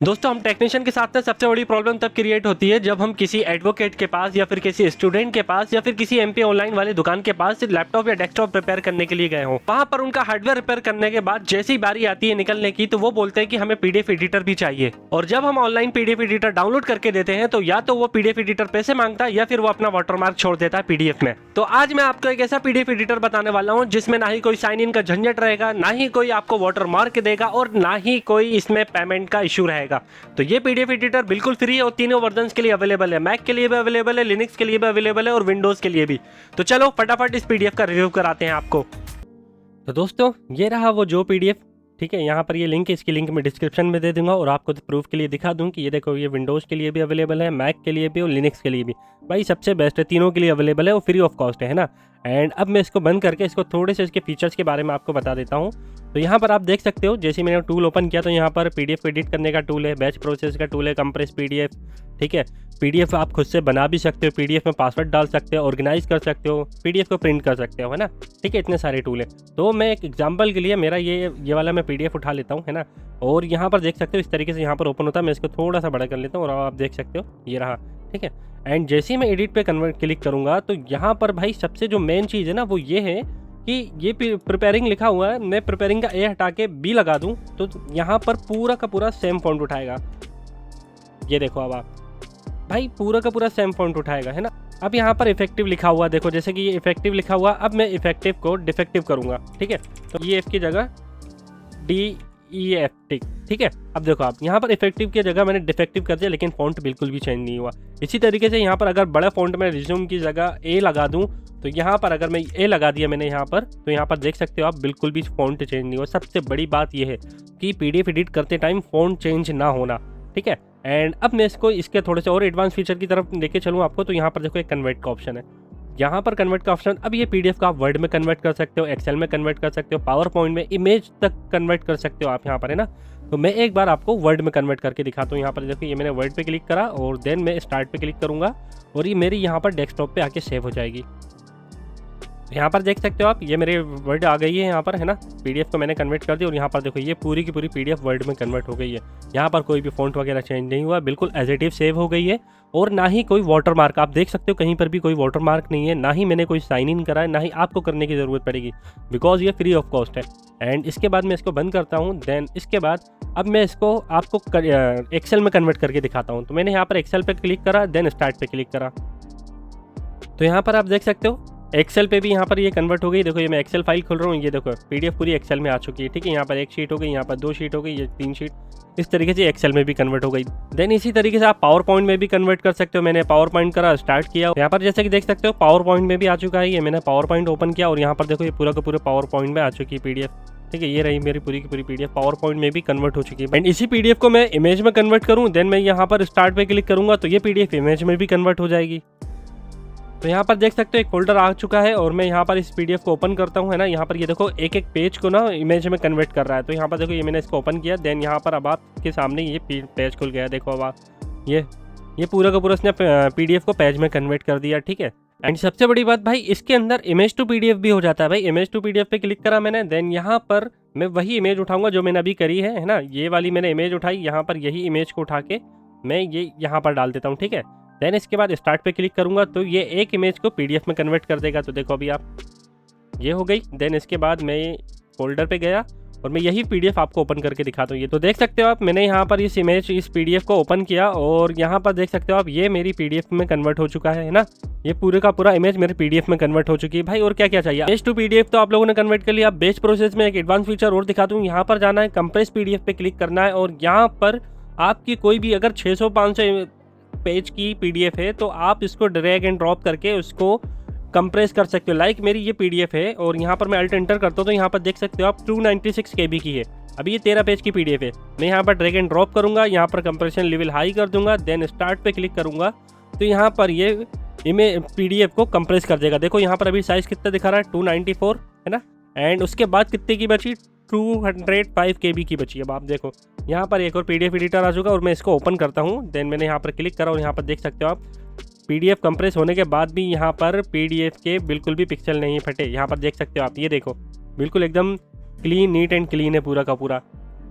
दोस्तों हम टेक्नीशियन के साथ में सबसे बड़ी प्रॉब्लम तब क्रिएट होती है जब हम किसी एडवोकेट के पास या फिर किसी स्टूडेंट के पास या फिर किसी एमपी ऑनलाइन वाले दुकान के पास लैपटॉप या डेस्कटॉप रिपेयर करने के लिए गए हों। वहां पर उनका हार्डवेयर रिपेयर करने के बाद जैसी बारी आती है निकलने की तो वो बोलते हैं कि हमें पीडीएफ एडिटर भी चाहिए। और जब हम ऑनलाइन पीडीएफ एडिटर डाउनलोड करके देते हैं तो या तो वो पीडीएफ एडिटर पैसे मांगता है या फिर वो अपना वाटरमार्क छोड़ देता है पीडीएफ में। तो आज मैं आपको एक ऐसा पीडीएफ एडिटर बताने वाला हूँ जिसमें ना ही कोई साइन इन का झंझट रहेगा, ना ही कोई आपको वाटरमार्क देगा और ना ही कोई इसमें पेमेंट का इशू रहेगा। तो ये पीडीएफ एडिटर बिल्कुल फ्री है और तीनों वर्जन्स के लिए अवेलेबल है। मैक के लिए भी अवेलेबल है, लिनक्स के लिए भी अवेलेबल है और विंडोज के लिए भी। तो चलो फटाफट इस पीडीएफ का रिव्यू कराते हैं आपको। तो दोस्तों ये रहा वो जो पीडीएफ, ठीक है। यहाँ पर ये लिंक है, इसकी लिंक मैं डिस्क्रिप्शन में दे दूंगा और आपको प्रूफ के लिए दिखा दूं कि ये देखो ये विंडोज़ के लिए भी अवेलेबल है, मैक के लिए भी और लिनक्स के लिए भी। भाई सबसे बेस्ट है, तीनों के लिए अवेलेबल है और फ्री ऑफ कॉस्ट है ना। एंड अब मैं इसको बंद करके इसको थोड़े से इसके फीचर्स के बारे में आपको बता देता हूँ। तो यहाँ पर आप देख सकते हो, जैसे मैंने टूल ओपन किया तो यहाँ पर पीडीएफ एडिट करने का टूल है, बैच प्रोसेस का टूल है, कंप्रेस पीडीएफ, ठीक है। पीडीएफ आप खुद से बना भी सकते हो, पीडीएफ में पासवर्ड डाल सकते हो, ऑर्गेनाइज कर सकते हो, पीडीएफ को प्रिंट कर सकते हो, है ना, ठीक है। इतने सारे टूल है। तो मैं एक एग्जांपल के लिए मेरा ये वाला मैं पीडीएफ उठा लेता हूँ, है ना। और यहाँ पर देख सकते हो इस तरीके से यहाँ पर ओपन होता है। मैं इसको थोड़ा सा बड़ा कर लेता हूँ और आप देख सकते हो ये रहा, ठीक है। एंड जैसे ही मैं एडिट पे कन्वर्ट क्लिक करूँगा तो यहाँ पर भाई सबसे जो मेन चीज़ है ना वो ये है कि ये प्रिपेयरिंग लिखा हुआ है। मैं प्रिपेयरिंग का ए हटा के बी लगा दूँ तो यहाँ पर पूरा का पूरा सेम फॉन्ट उठाएगा। ये देखो अब आप भाई पूरा का पूरा सेम फॉन्ट उठाएगा, है ना। अब यहाँ पर इफेक्टिव लिखा हुआ देखो, जैसे कि ये इफेक्टिव लिखा हुआ, अब मैं इफेक्टिव को डिफेक्टिव करूँगा, ठीक है। तो ये एफ की जगह DEFT, ठीक है। अब देखो आप यहाँ पर इफेक्टिव की जगह मैंने डिफेक्टिव कर दिया लेकिन फॉन्ट बिल्कुल भी चेंज नहीं हुआ। इसी तरीके से यहाँ पर अगर बड़ा फॉन्ट में रिज्यूम की जगह ए लगा दूँ तो यहाँ पर अगर मैं ए लगा दिया मैंने यहाँ पर, तो यहाँ पर देख सकते हो आप बिल्कुल भी फॉन्ट चेंज नहीं हुआ। सबसे बड़ी बात यह है कि पीडीएफ एडिट करते टाइम फॉन्ट चेंज ना होना, ठीक है। एंड अब मैं इसके थोड़े से और एडवांस फीचर की तरफ लेके चलूँ आपको। तो यहाँ पर देखो एक कन्वर्ट का ऑप्शन है, यहाँ पर कन्वर्ट का ऑप्शन। अब ये पीडीएफ का आप वर्ड में कन्वर्ट कर सकते हो, एक्सेल में कन्वर्ट कर सकते हो, पावर पॉइंट में, इमेज तक कन्वर्ट कर सकते हो आप यहाँ पर, है ना। तो मैं एक बार आपको वर्ड में कन्वर्ट करके दिखाता हूँ। यहाँ पर देखो ये मैंने वर्ड पे क्लिक करा और देन मैं स्टार्ट पे क्लिक करूँगा और ये मेरी यहाँ पर डेस्कटॉप पे आके सेव हो जाएगी। यहाँ पर देख सकते हो आप ये मेरे वर्ड आ गई है यहाँ पर, है ना। पीडीएफ को मैंने कन्वर्ट कर दिया और यहाँ पर देखो ये पूरी की पूरी पीडीएफ वर्ड में कन्वर्ट हो गई है। यहाँ पर कोई भी फॉन्ट वगैरह चेंज नहीं हुआ, बिल्कुल एज इट इज सेव हो गई है। और ना ही कोई वाटरमार्क, आप देख सकते हो कहीं पर भी कोई वाटरमार्क नहीं है, ना ही मैंने कोई साइन इन करा है, ना ही आपको करने की ज़रूरत पड़ेगी बिकॉज ये फ्री ऑफ कॉस्ट है। एंड इसके बाद मैं इसको बंद करता हूँ। देन इसके बाद अब मैं इसको आपको एक्सेल में कन्वर्ट करके दिखाता हूँ। तो मैंने यहाँ पर एक्सेल पे क्लिक करा, देन स्टार्ट पे क्लिक करा। तो यहाँ पर आप देख सकते हो एक्सेल पे भी यहाँ पर ये कन्वर्ट हो गई। देखो ये मैं एक्सेल फाइल खोल रहा हूँ, ये देखो पीडीएफ पूरी एक्सेल में आ चुकी है, ठीक है। यहाँ पर एक शीट हो गई, यहाँ पर 2 शीट हो गई, ये 3 शीट, इस तरीके से एक्सेल में भी कन्वर्ट हो गई। देन इसी तरीके से आप पावर पॉइंट में भी कन्वर्ट कर सकते हो। मैंने पावर पॉइंट करा, स्टार्ट किया, यहाँ पर जैसे कि देख सकते हो पावर पॉइंट में भी आ चुका है। ये मैंने पावर पॉइंट ओपन किया और यहाँ पर देखो ये पूरा का पूरा पावर पॉइंट में आ चुकी है पीडीएफ, ठीक है। ये रही मेरी पूरी की पूरी पीडीएफ पावर पॉइंट में भी कन्वर्ट हो चुकी है। एंड इसी पीडीएफ को मैं इमेज में कन्वर्ट करूँ, देन मैं यहाँ पर स्टार्ट पे क्लिक करूँगा तो ये पीडीएफ इमेज में भी कन्वर्ट हो जाएगी। तो यहाँ पर देख सकते हो एक फोल्डर आ चुका है और मैं यहाँ पर इस पीडीएफ को ओपन करता हूँ, है ना। यहाँ पर ये देखो एक एक पेज को ना इमेज में कन्वर्ट कर रहा है। तो यहाँ पर देखो ये मैंने इसको ओपन किया, देन यहाँ पर अब आपके सामने ये पेज खुल गया। देखो अब आप ये पूरा का पूरा इसने पीडीएफ को पेज में कन्वर्ट कर दिया, ठीक है। एंड सबसे बड़ी बात भाई इसके अंदर इमेज टू पीडीएफ भी हो जाता है। भाई इमेज टू पीडीएफ पे क्लिक करा मैंने, देन यहाँ पर मैं वही इमेज उठाऊंगा जो मैंने अभी करी है ना। ये वाली मैंने इमेज उठाई, यहाँ पर यही इमेज को उठा के मैं ये यहाँ पर डाल देता हूँ, ठीक है। देन इसके बाद स्टार्ट पे क्लिक करूंगा तो ये एक इमेज को पीडीएफ में कन्वर्ट कर देगा। तो देखो अभी आप ये हो गई। देन इसके बाद मैं फोल्डर पे गया और मैं यही पीडीएफ आपको ओपन करके दिखाता हूँ। ये तो देख सकते हो आप मैंने यहाँ पर इस पीडीएफ को ओपन किया और यहाँ पर देख सकते हो आप ये मेरी पीडीएफ में कन्वर्ट हो चुका है ना। ये पूरे का पूरा इमेज मेरे पीडीएफ में कन्वर्ट हो चुकी है। भाई और क्या क्या चाहिए, बेस टू पीडीएफ तो आप लोगों ने कन्वर्ट कर लिया। बेस प्रोसेस में एक एडवांस फीचर और दिखा दूँ, यहाँ पर जाना है, कंप्रेस पीडीएफ पे क्लिक करना है और यहाँ पर आपकी कोई भी अगर 600-500 पेज की पीडीएफ है तो आप इसको ड्रैग एंड ड्रॉप करके उसको कंप्रेस कर सकते हो। लाइक मेरी ये पीडीएफ है और यहाँ पर मैं अल्ट एंटर करता हूँ तो यहाँ पर देख सकते हो आप 296 KB की है। अभी ये 13 पेज की पीडीएफ है। मैं यहाँ पर ड्रैग एंड ड्रॉप करूँगा, यहाँ पर कंप्रेशन लेवल हाई कर दूंगा, देन स्टार्ट पे क्लिक करूँगा तो यहाँ पर ये पीडीएफ को कंप्रेस कर देगा। देखो यहाँ पर अभी साइज़ कितना दिखा रहा है, 294, है ना। एंड उसके बाद कितने की बची, 205 KB की बची। अब आप देखो यहाँ पर एक और पीडीएफ एडिटर आ चुका और मैं इसको ओपन करता हूँ। देन मैंने यहाँ पर क्लिक करा और यहाँ पर देख सकते हो आप पीडीएफ कंप्रेस होने के बाद भी यहाँ पर पीडीएफ के बिल्कुल भी पिक्सल नहीं फटे। यहाँ पर देख सकते हो आप, ये देखो बिल्कुल एकदम क्लीन, नीट एंड क्लीन है पूरा का पूरा।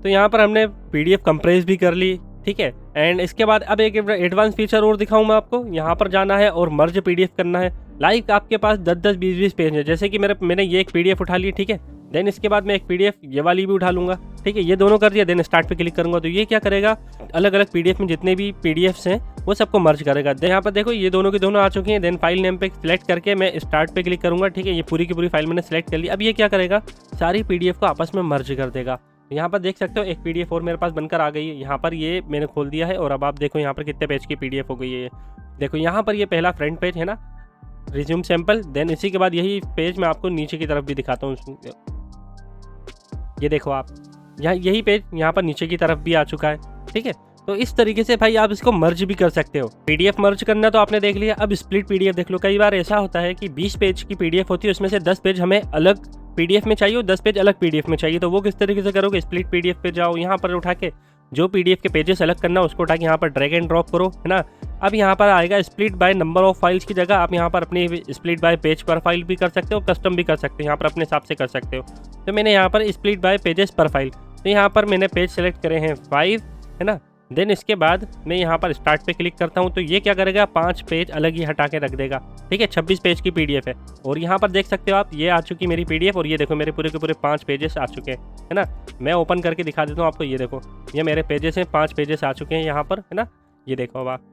तो यहाँ पर हमने पीडीएफ कंप्रेस भी कर ली, ठीक है। एंड इसके बाद अब एक एडवांस फीचर और दिखाऊं मैं आपको। यहाँ पर जाना है और मर्ज पीडीएफ करना है। लाइक आपके पास 10-10, 20-20 पेज है, जैसे कि मैंने ये एक पीडीएफ उठा ली, ठीक है। देन इसके बाद मैं एक पीडीएफ ये वाली भी उठा लूंगा, ठीक है। ये दोनों कर दिया, देन स्टार्ट पे क्लिक करूंगा तो ये क्या करेगा, अलग अलग पीडीएफ में जितने भी पीडीएफ्स हैं वो सबको मर्ज करेगा। यहाँ पर देखो ये दोनों की दोनों आ चुकी हैं। देन फाइल नेम पे सिलेक्ट करके मैं स्टार्ट पे क्लिक करूंगा, ठीक है। ये पूरी की पूरी फाइल मैंने सेलेक्ट कर ली। अब ये क्या करेगा, सारी पीडीएफ को आपस में मर्ज कर देगा। यहाँ पर देख सकते हो एक पीडीएफ और मेरे पास बनकर आ गई है। यहाँ पर ये मैंने खोल दिया है और अब आप देखो यहाँ पर कितने पेज की पीडीएफ हो गई है। देखो यहाँ पर ये पहला फ्रंट पेज है ना, रिज्यूम सैंपल। देन इसी के बाद यही पेज मैं आपको नीचे की तरफ भी दिखाता हूँ। ये देखो आप, यहाँ यही पेज यहाँ पर नीचे की तरफ भी आ चुका है, ठीक है। तो इस तरीके से भाई आप इसको मर्ज भी कर सकते हो। पीडीएफ मर्ज करना तो आपने देख लिया। अब स्प्लिट पीडीएफ देख लो। कई बार ऐसा होता है कि 20 पेज की पीडीएफ होती है, उसमें से 10 पेज हमें अलग पीडीएफ में चाहिए और 10 पेज अलग पीडीएफ में चाहिए। तो वो किस तरीके से करोगे, स्प्लिट पीडीएफ पे जाओ, यहाँ पर उठा के जो पीडीएफ के पेजेस सेलेक्ट करना उसको उठा के यहाँ पर ड्रैग एंड ड्रॉप करो, है ना। अब यहाँ पर आएगा split by number of files की जगह आप यहाँ पर अपनी स्प्लिट बाय पेज पर फाइल भी कर सकते हो, कस्टम भी कर सकते हो, यहाँ पर अपने हिसाब से कर सकते हो। तो मैंने यहाँ पर स्प्लिट बाय पेजेस पर फाइल, तो यहाँ पर मैंने पेज सेलेक्ट करे हैं 5, है ना। देन इसके बाद मैं यहाँ पर स्टार्ट पे क्लिक करता हूँ तो ये क्या करेगा, 5 पेज अलग ही हटा के रख देगा, ठीक है। 26 पेज की पीडीएफ है और यहाँ पर देख सकते हो आप, ये आ चुकी मेरी पीडीएफ और ये देखो मेरे पूरे के पूरे 5 पेजेस आ चुके हैं, है ना। मैं ओपन करके दिखा देता हूँ आपको। ये देखो ये मेरे पेजेस हैं, 5 पेजेस आ चुके हैं यहाँ पर, है ना। ये देखो अब आप,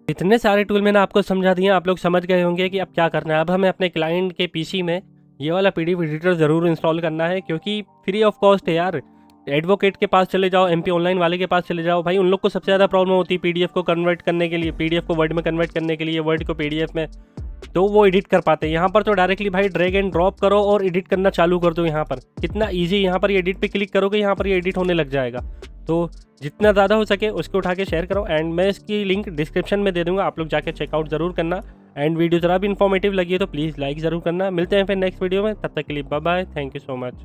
इतने सारे टूल मैंने आपको समझा दिए, आप लोग समझ गए होंगे कि अब क्या करना है। अब हमें अपने क्लाइंट के पीसी में ये वाला पीडीएफ एडिटर ज़रूर इंस्टॉल करना है, क्योंकि फ्री ऑफ कॉस्ट है यार। एडवोकेट के पास चले जाओ, एमपी ऑनलाइन वाले के पास चले जाओ, भाई उन लोग को सबसे ज़्यादा प्रॉब्लम होती है पीडीएफ को कन्वर्ट करने के लिए, पीडीएफ को वर्ड में कन्वर्ट करने के लिए, वर्ड को पीडीएफ में, तो वो एडिट कर पाते हैं। यहाँ पर तो डायरेक्टली भाई ड्रैग एंड ड्रॉप करो और एडिट करना चालू कर दो। यहाँ पर कितना ईजी, यहाँ पर ये एडिट पे क्लिक करोगे, यहाँ पर ये एडिट होने लग जाएगा। तो जितना ज़्यादा हो सके उसको उठा के शेयर करो एंड मैं इसकी लिंक डिस्क्रिप्शन में दे दूँगा, आप लोग जाके चेकआउट ज़रूर करना। एंड वीडियो ज़रा भी इन्फॉर्मेटिव लगी है तो प्लीज़ लाइक ज़रूर करना। मिलते हैं फिर नेक्स्ट वीडियो में, तब तक के लिए bye bye, thank you so much.